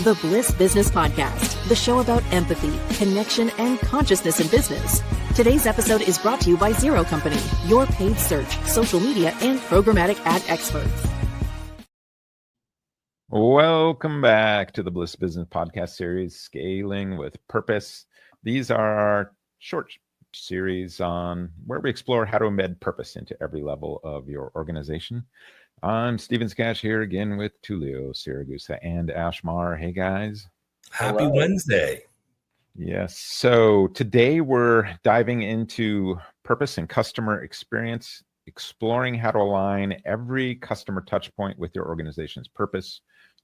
the Bliss Business Podcast, the show about empathy, connection, and consciousness in business. Today's episode is brought to you by Zero Company, your paid search, social media, and programmatic ad experts. Welcome back to the Bliss Business Podcast series, Scaling with Purpose. These are our short series on where we explore how to embed purpose into every level of your organization. I'm Steven Skash here again with Tulio Siragusa and Ashmar. Hey guys. Happy Wednesday. Yes. So today we're diving into purpose and customer experience, exploring how to align every customer touch point with your organization's purpose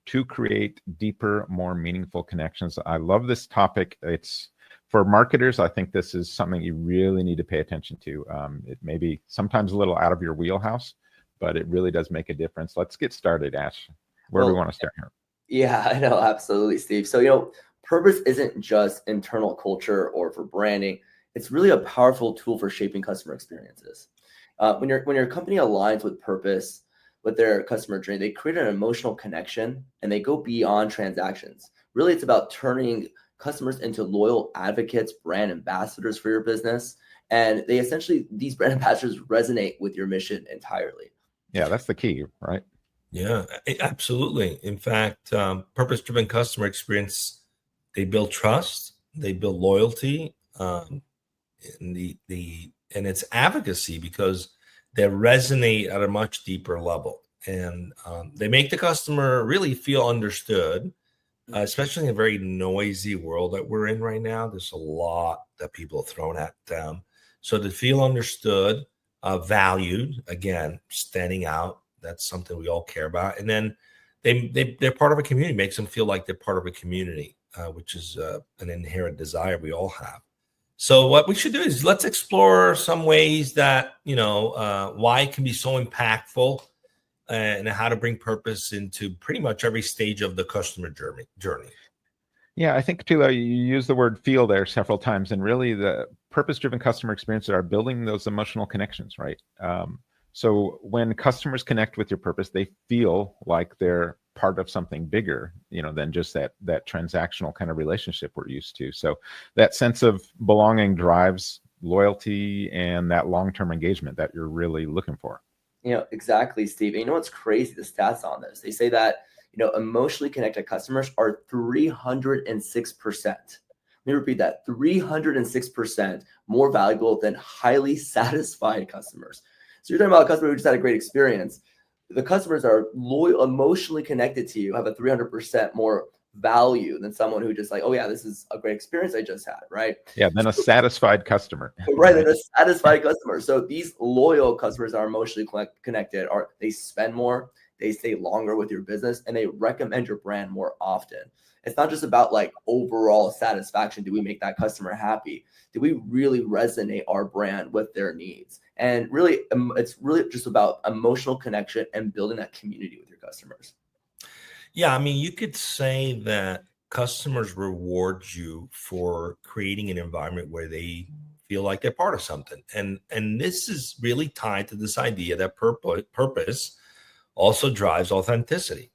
to create deeper, more meaningful connections. I love this topic. It's for marketers. I think this is something you really need to pay attention to. It may be sometimes a little out of your wheelhouse, but it really does make a difference. Let's get started, Ash. Where do we want to start here? Yeah, I know. Absolutely, Steve. So, purpose isn't just internal culture or for branding. It's really a powerful tool for shaping customer experiences. When your company aligns with purpose, with their customer journey, they create an emotional connection and they go beyond transactions. Really, it's about turning customers into loyal advocates, brand ambassadors for your business. And these brand ambassadors resonate with your mission entirely. Yeah, that's the key, right? Yeah, absolutely. In fact, purpose-driven customer experience, they build trust, they build loyalty, and it's advocacy because they resonate at a much deeper level, and they make the customer really feel understood, especially in a very noisy world that we're in right now. There's a lot that people are throwing at them, so to feel understood, valued, again, standing out. That's something we all care about. And then they're part of a community, makes them feel like they're part of a community, which is an inherent desire we all have. So what we should do is let's explore some ways that, why it can be so impactful and how to bring purpose into pretty much every stage of the customer journey. Yeah, I think, Tula, you use the word feel there several times, and really the purpose-driven customer experiences are building those emotional connections, right? So when customers connect with your purpose, they feel like they're part of something bigger, than just that transactional kind of relationship we're used to. So that sense of belonging drives loyalty and that long-term engagement that you're really looking for. Exactly, Steve. And what's crazy, the stats on this, they say that emotionally connected customers are 306%. Let me repeat that, 306% more valuable than highly satisfied customers. So you're talking about a customer who just had a great experience. The customers are loyal, emotionally connected to you, have a 300% more value than someone who just like, oh yeah, this is a great experience I just had, right? Yeah, than a satisfied customer. Right, than a satisfied customer. So these loyal customers are emotionally connected, they spend more, they stay longer with your business, and they recommend your brand more often. It's not just about like overall satisfaction. Do we make that customer happy? Do we really resonate our brand with their needs? And really, it's really just about emotional connection and building that community with your customers. Yeah, I mean, you could say that customers reward you for creating an environment where they feel like they're part of something. And this is really tied to this idea that purpose also drives authenticity.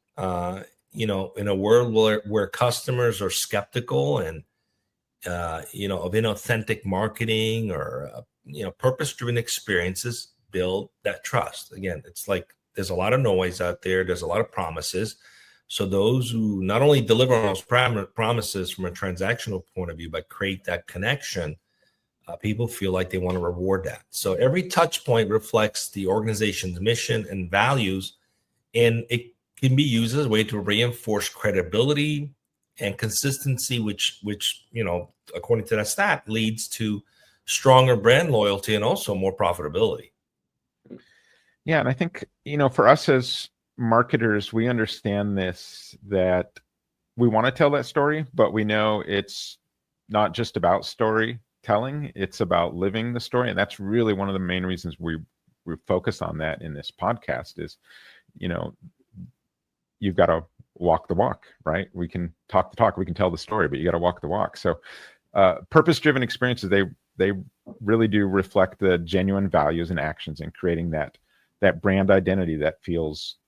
In a world where customers are skeptical and, of inauthentic marketing or, purpose-driven experiences build that trust. Again, it's like there's a lot of noise out there. There's a lot of promises. So those who not only deliver on those promises from a transactional point of view, but create that connection, people feel like they want to reward that. So every touch point reflects the organization's mission and values, and it can be used as a way to reinforce credibility and consistency, which according to that stat, leads to stronger brand loyalty and also more profitability. Yeah, and I think, for us as marketers, we understand this, that we want to tell that story, but we know it's not just about storytelling, it's about living the story. And that's really one of the main reasons we focus on that in this podcast is, you've got to walk the walk, right? We can talk the talk, we can tell the story, but you got to walk the walk. So purpose-driven experiences, they really do reflect the genuine values and actions in creating that brand identity that feels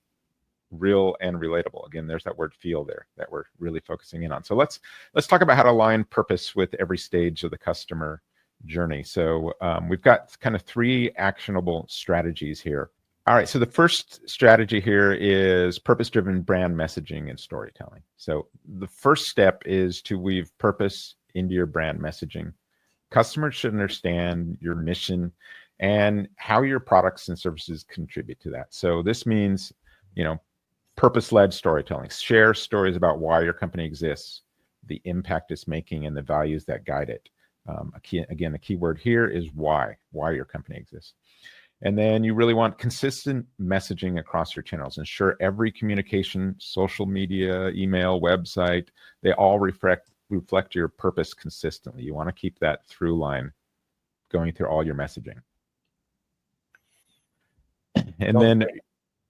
real and relatable. Again, there's that word feel there that we're really focusing in on. So let's talk about how to align purpose with every stage of the customer journey. So we've got kind of 3 actionable strategies here. All right, so the first strategy here is purpose-driven brand messaging and storytelling. So the first step is to weave purpose into your brand messaging. Customers should understand your mission and how your products and services contribute to that. So this means, purpose-led storytelling. Share stories about why your company exists, the impact it's making, and the values that guide it. The key word here is why your company exists. And then you really want consistent messaging across your channels. Ensure every communication, social media, email, website, they all reflect your purpose consistently. You want to keep that through line going through all your messaging. And then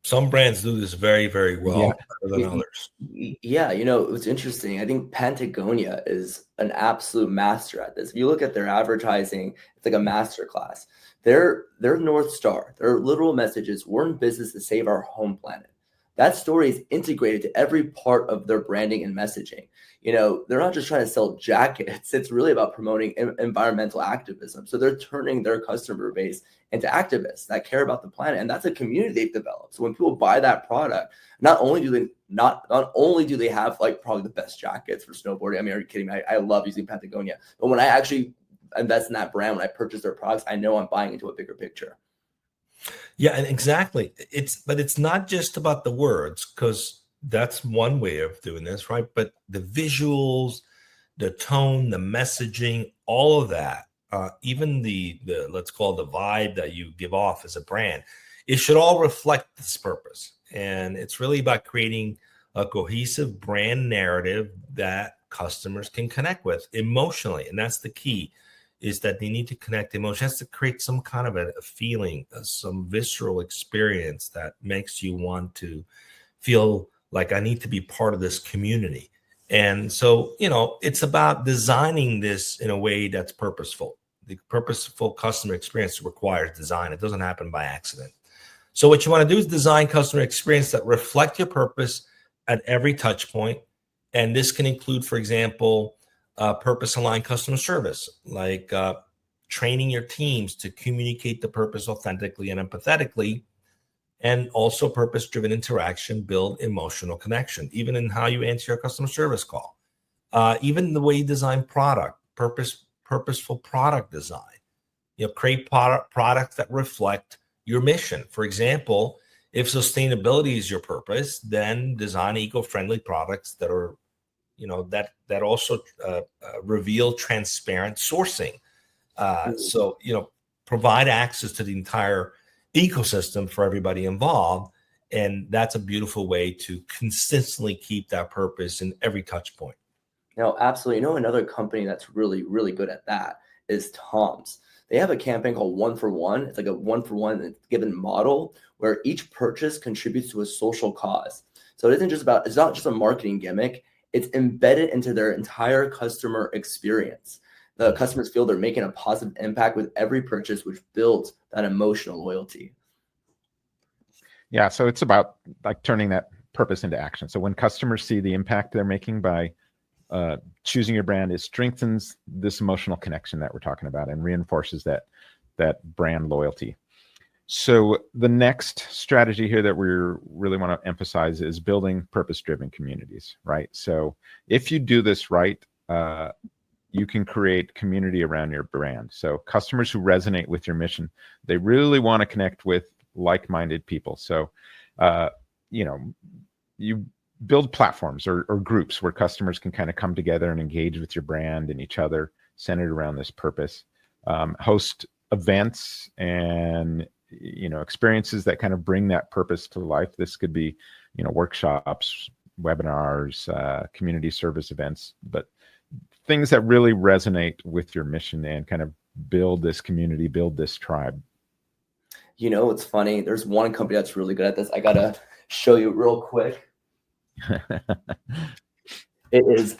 some brands do this very, very well, better than others. Yeah, it's interesting. I think Patagonia is an absolute master at this. If you look at their advertising, it's like a master class. Their North Star, their literal message is, we're in business to save our home planet. That story is integrated to every part of their branding and messaging. They're not just trying to sell jackets. It's really about promoting environmental activism. So they're turning their customer base into activists that care about the planet. And that's a community they've developed. So when people buy that product, not only do they have like probably the best jackets for snowboarding. I mean, are you kidding me? I love using Patagonia. But when I actually invest in that brand, when I purchase their products, I know I'm buying into a bigger picture. Yeah, and exactly. But it's not just about the words, because that's one way of doing this, right? But the visuals, the tone, the messaging, all of that, even the let's call it the vibe that you give off as a brand, it should all reflect this purpose. And it's really about creating a cohesive brand narrative that customers can connect with emotionally. And that's the key, is that they need to connect emotion. It has to create some kind of a feeling, some visceral experience that makes you want to feel like I need to be part of this community. And so, it's about designing this in a way that's purposeful. The purposeful customer experience requires design. It doesn't happen by accident. So what you want to do is design customer experience that reflect your purpose at every touch point. And this can include, for example, purpose-aligned customer service, like training your teams to communicate the purpose authentically and empathetically, and also purpose-driven interaction, build emotional connection, even in how you answer your customer service call. Even the way you design product, purposeful product design. Create products that reflect your mission. For example, if sustainability is your purpose, then design eco-friendly products that are that also reveal transparent sourcing. So, provide access to the entire ecosystem for everybody involved. And that's a beautiful way to consistently keep that purpose in every touch point. No, absolutely. Another company that's really, really good at that is Tom's. They have a campaign called 1 for 1. It's like a 1 for 1 given model where each purchase contributes to a social cause. So it's not just a marketing gimmick. It's embedded into their entire customer experience. The customers feel they're making a positive impact with every purchase, which builds that emotional loyalty. Yeah, so it's about like turning that purpose into action. So when customers see the impact they're making by choosing your brand, it strengthens this emotional connection that we're talking about and reinforces that brand loyalty. So the next strategy here that we really want to emphasize is building purpose-driven communities, right? So if you do this right, you can create community around your brand. So customers who resonate with your mission, they really want to connect with like-minded people. So, you build platforms or groups where customers can kind of come together and engage with your brand and each other centered around this purpose. Host events and experiences that kind of bring that purpose to life. This could be, workshops, webinars, community service events, but things that really resonate with your mission and kind of build this community, build this tribe. It's funny. There's one company that's really good at this. I got to show you real quick. It is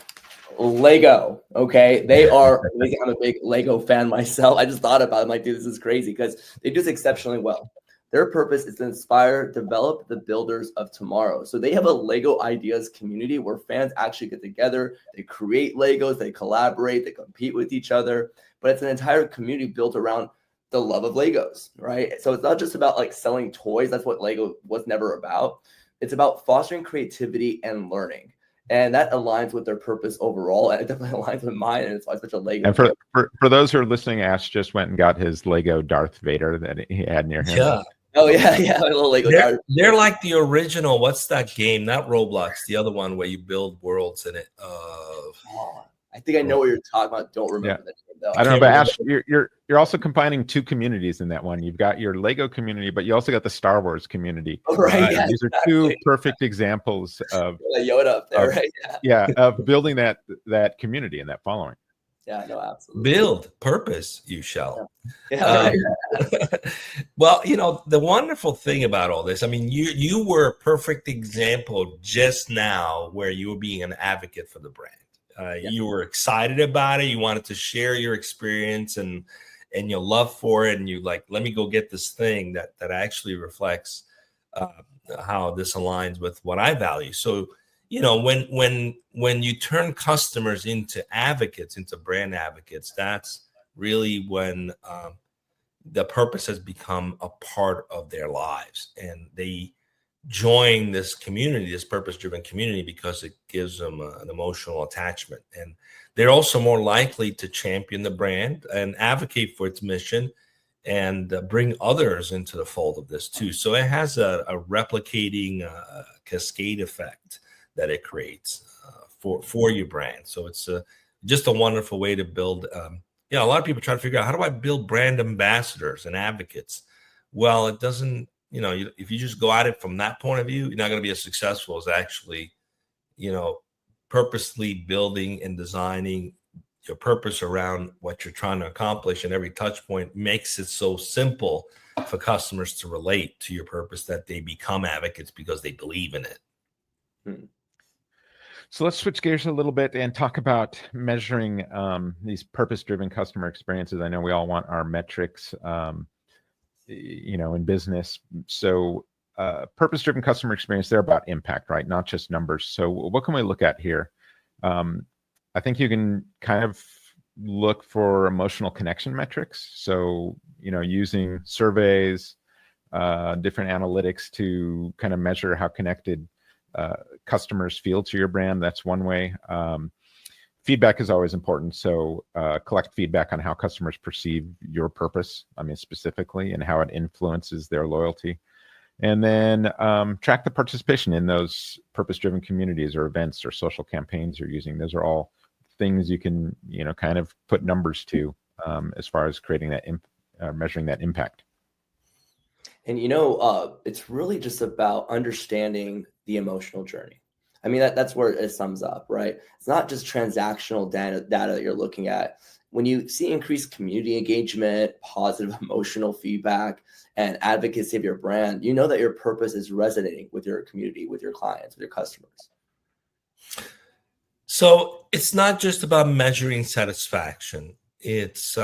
Lego. Okay. I'm a big Lego fan myself. I just thought about it. I'm like, dude, this is crazy because they do this exceptionally well. Their purpose is to inspire, develop the builders of tomorrow. So they have a Lego Ideas community where fans actually get together, they create Legos, they collaborate, they compete with each other, but it's an entire community built around the love of Legos, right? So it's not just about like selling toys. That's what Lego was never about. It's about fostering creativity and learning. And that aligns with their purpose overall. And it definitely aligns with mine. And it's why such a Lego. And for those who are listening, Ash just went and got his Lego Darth Vader that he had near him. Yeah. Oh, yeah. A little Lego. They're like the original. What's that game? Not Roblox. The other one where you build worlds in it. I think I know what you're talking about. Don't remember the name, though. I don't know, but Ash, you're also combining two communities in that one. You've got your Lego community, but you also got the Star Wars community. Oh, right. Yeah, these are two perfect examples of Yoda up there, right? Of building that community and that following. Yeah, no, absolutely. Build purpose, you shall. Yeah. Well, the wonderful thing about all this, I mean, you were a perfect example just now where you were being an advocate for the brand. You were excited about it. You wanted to share your experience and your love for it. And you like, let me go get this thing that actually reflects how this aligns with what I value. So, when you turn customers into advocates, into brand advocates, that's really when the purpose has become a part of their lives. And they join this community, this purpose-driven community, because it gives them an emotional attachment. And they're also more likely to champion the brand and advocate for its mission and bring others into the fold of this too. So it has a replicating cascade effect that it creates for your brand. So it's just a wonderful way to build. A lot of people try to figure out, how do I build brand ambassadors and advocates? Well, it doesn't, if you just go at it from that point of view, you're not going to be as successful as actually, purposely building and designing your purpose around what you're trying to accomplish. And every touch point makes it so simple for customers to relate to your purpose that they become advocates because they believe in it. So let's switch gears a little bit and talk about measuring these purpose-driven customer experiences. I know we all want our metrics, in business. So purpose-driven customer experience, they're about impact, right? Not just numbers. So what can we look at here? I think you can kind of look for emotional connection metrics. So, using surveys, different analytics to kind of measure how connected customers feel to your brand. That's one way. Feedback is always important. So collect feedback on how customers perceive your purpose, specifically, and how it influences their loyalty. And then track the participation in those purpose-driven communities or events or social campaigns you're using. Those are all things you can, kind of put numbers to as far as creating that, measuring that impact. And, it's really just about understanding the emotional journey. That's where it sums up, right? It's not just transactional data that you're looking at. When you see increased community engagement, positive emotional feedback, and advocacy of your brand, you know that your purpose is resonating with your community, with your clients, with your customers. So it's not just about measuring satisfaction. It's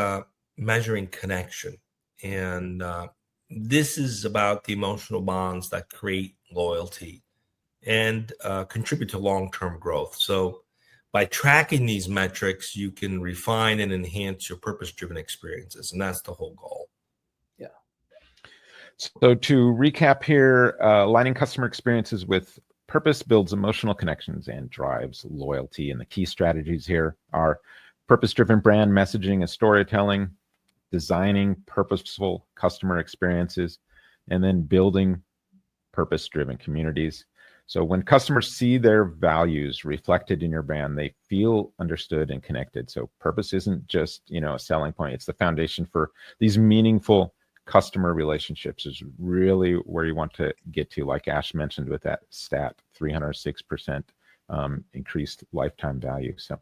measuring connection. And this is about the emotional bonds that create loyalty and contribute to long-term growth. So by tracking these metrics, you can refine and enhance your purpose-driven experiences. And that's the whole goal. Yeah. So to recap here, aligning customer experiences with purpose builds emotional connections and drives loyalty. And the key strategies here are purpose-driven brand messaging and storytelling, designing purposeful customer experiences, and then building purpose-driven communities. So when customers see their values reflected in your brand, they feel understood and connected. So purpose isn't just, a selling point. It's the foundation for these meaningful customer relationships is really where you want to get to, like Ash mentioned with that stat, 306% increased lifetime value. So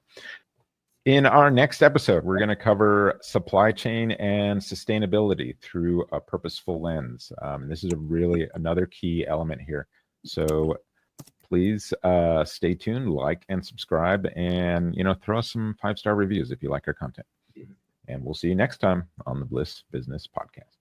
in our next episode, we're going to cover supply chain and sustainability through a purposeful lens. This is another key element here. So please stay tuned, like and subscribe, and throw us some 5-star reviews if you like our content. And we'll see you next time on the Bliss Business Podcast.